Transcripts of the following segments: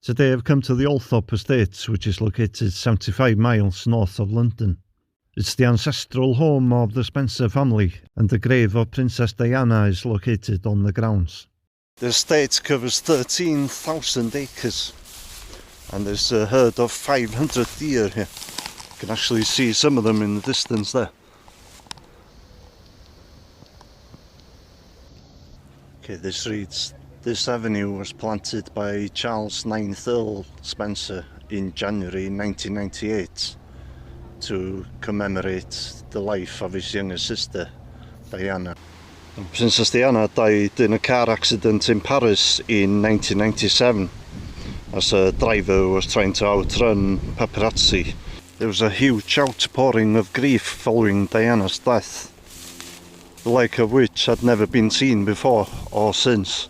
Today I've come to the Althorp estate, which is located 75 miles north of London. It's the ancestral home of the Spencer family, and the grave of Princess Diana is located on the grounds. The estate covers 13,000 acres, and there's a herd of 500 deer here. You can actually see some of them in the distance there. Okay, this reads, "This avenue was planted by Charles IXth Earl Spencer in January 1998 to commemorate the life of his younger sister, Diana." Princess Diana died in a car accident in Paris in 1997 as a driver was trying to outrun paparazzi. There was a huge outpouring of grief following Diana's death, the like of which had never been seen before or since.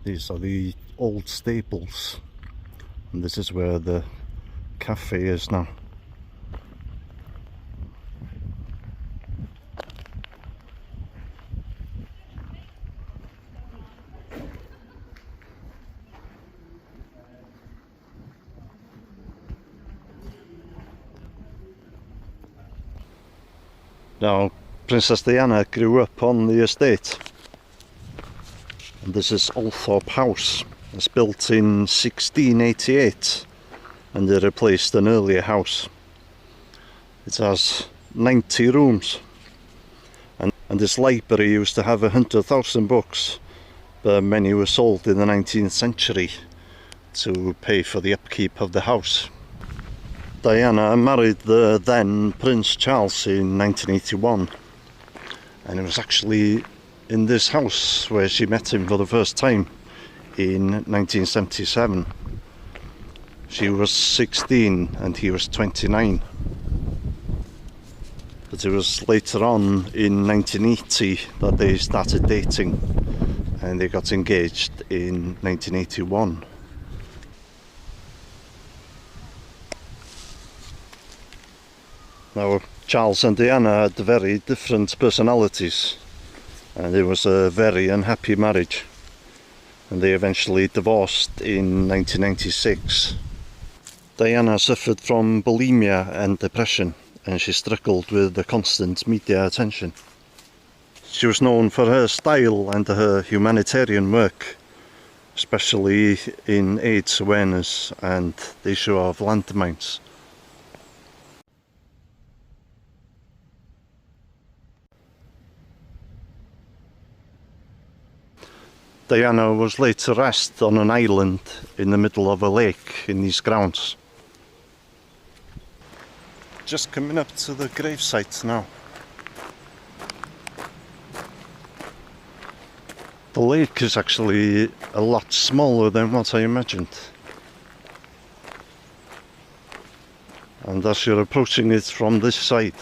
These are the old stables, and this is where the cafe is now. Now, Princess Diana grew up on the estate. And this is Althorp House. It's built in 1688 and it replaced an earlier house. It has 90 rooms, and this library used to have 100,000 books, but many were sold in the 19th century to pay for the upkeep of the house. Diana married the then Prince Charles in 1981, and it was actually in this house where she met him for the first time in 1977. She was 16 and he was 29. But it was later on in 1980 that they started dating, and they got engaged in 1981. Now, Charles and Diana had very different personalities, and it was a very unhappy marriage, and they eventually divorced in 1996. Diana suffered from bulimia and depression, and she struggled with the constant media attention. She was known for her style and her humanitarian work, especially in AIDS awareness and the issue of landmines. Diana was laid to rest on an island in the middle of a lake in these grounds. Just coming up to the gravesite now. The lake is actually a lot smaller than what I imagined. And as you're approaching it from this side,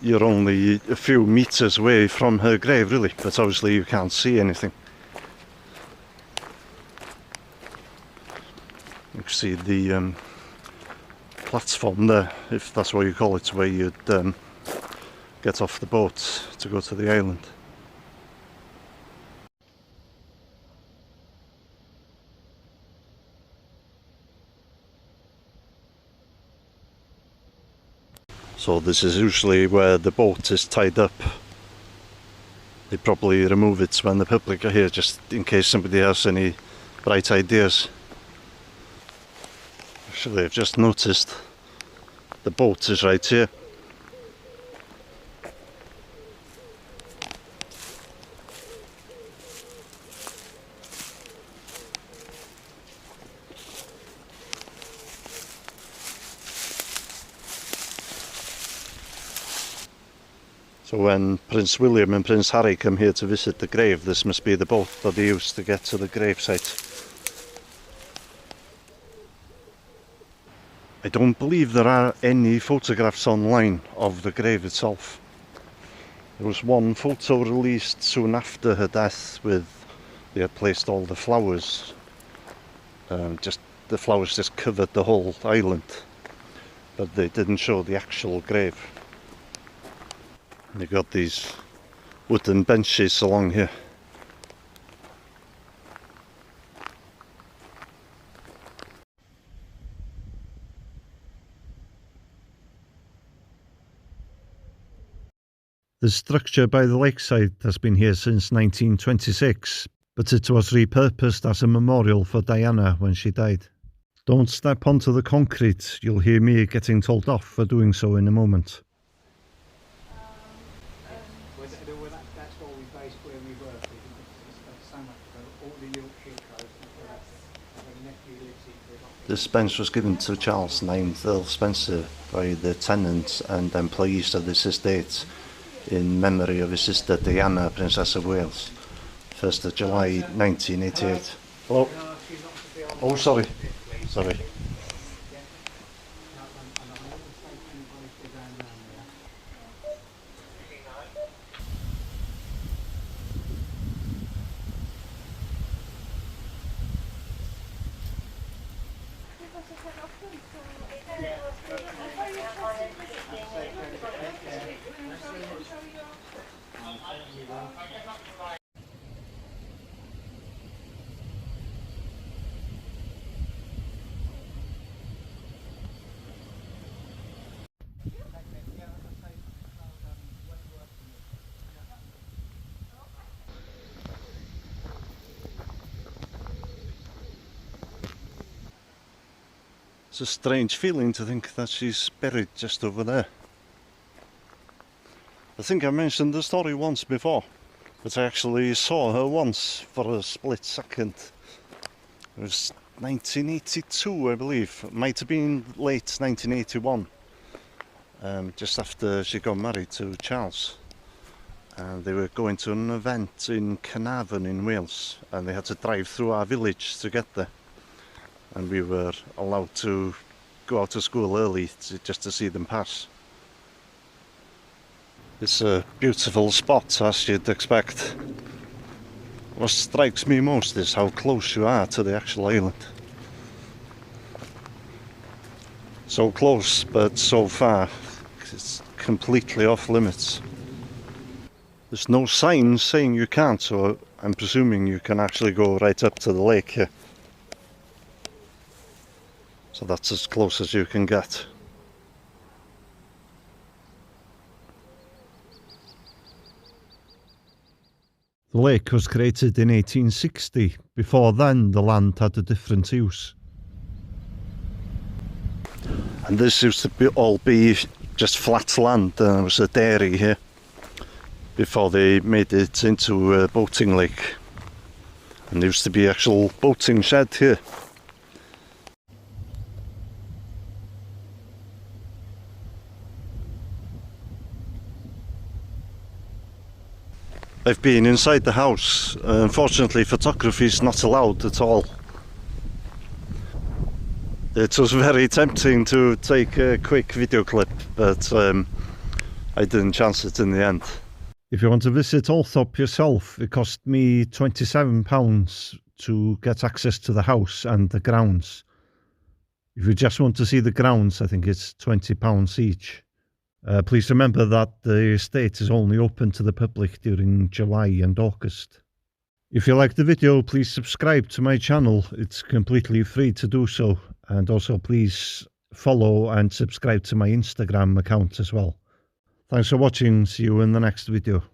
you're only a few meters away from her grave, really, but obviously you can't see anything. You can see the platform there, if that's what you call it, where you'd get off the boat to go to the island. So this is usually where the boat is tied up. They probably remove it when the public are here, just in case somebody has any bright ideas. Actually, I've just noticed the boat is right here. So when Prince William and Prince Harry come here to visit the grave, this must be the boat that they used to get to the gravesite. I don't believe there are any photographs online of the grave itself. There was one photo released soon after her death with they had placed all the flowers. The flowers just covered the whole island, but they didn't show the actual grave. They got these wooden benches along here. The structure by the lakeside has been here since 1926, but it was repurposed as a memorial for Diana when she died. Don't step onto the concrete, you'll hear me getting told off for doing so in a moment. That's why we based where we were, because so much of all the Yorkshire coast, my nephew lives in. This bench was given to Charles, 9th Earl Spencer, by the tenants and employees of this estate in memory of his sister Diana, Princess of Wales, 1st of July 1988. Hello? Oh, sorry. Sorry. It's a strange feeling to think that she's buried just over there. I think I mentioned the story once before, but I actually saw her once for a split second. It was 1982, I believe. It might have been late 1981, just after she got married to Charles. And they were going to an event in Carnarvon in Wales, and they had to drive through our village to get there. And we were allowed to go out of school early just to see them pass. It's a beautiful spot, as you'd expect. What strikes me most is how close you are to the actual island. So close, but so far. It's completely off limits. There's no sign saying you can't, so I'm presuming you can actually go right up to the lake here. So that's as close as you can get. The lake was created in 1860. Before then, the land had a different use. And this used to all be just flat land. There was a dairy here before they made it into a boating lake. And there used to be an actual boating shed here. I've been inside the house. Unfortunately, photography is not allowed at all. It was very tempting to take a quick video clip, but I didn't chance it in the end. If you want to visit Althorp yourself, it cost me £27 to get access to the house and the grounds. If you just want to see the grounds, I think it's £20 each. Please remember that the estate is only open to the public during July and August. If you like the video, please subscribe to my channel. It's completely free to do so. And also please follow and subscribe to my Instagram account as well. Thanks for watching. See you in the next video.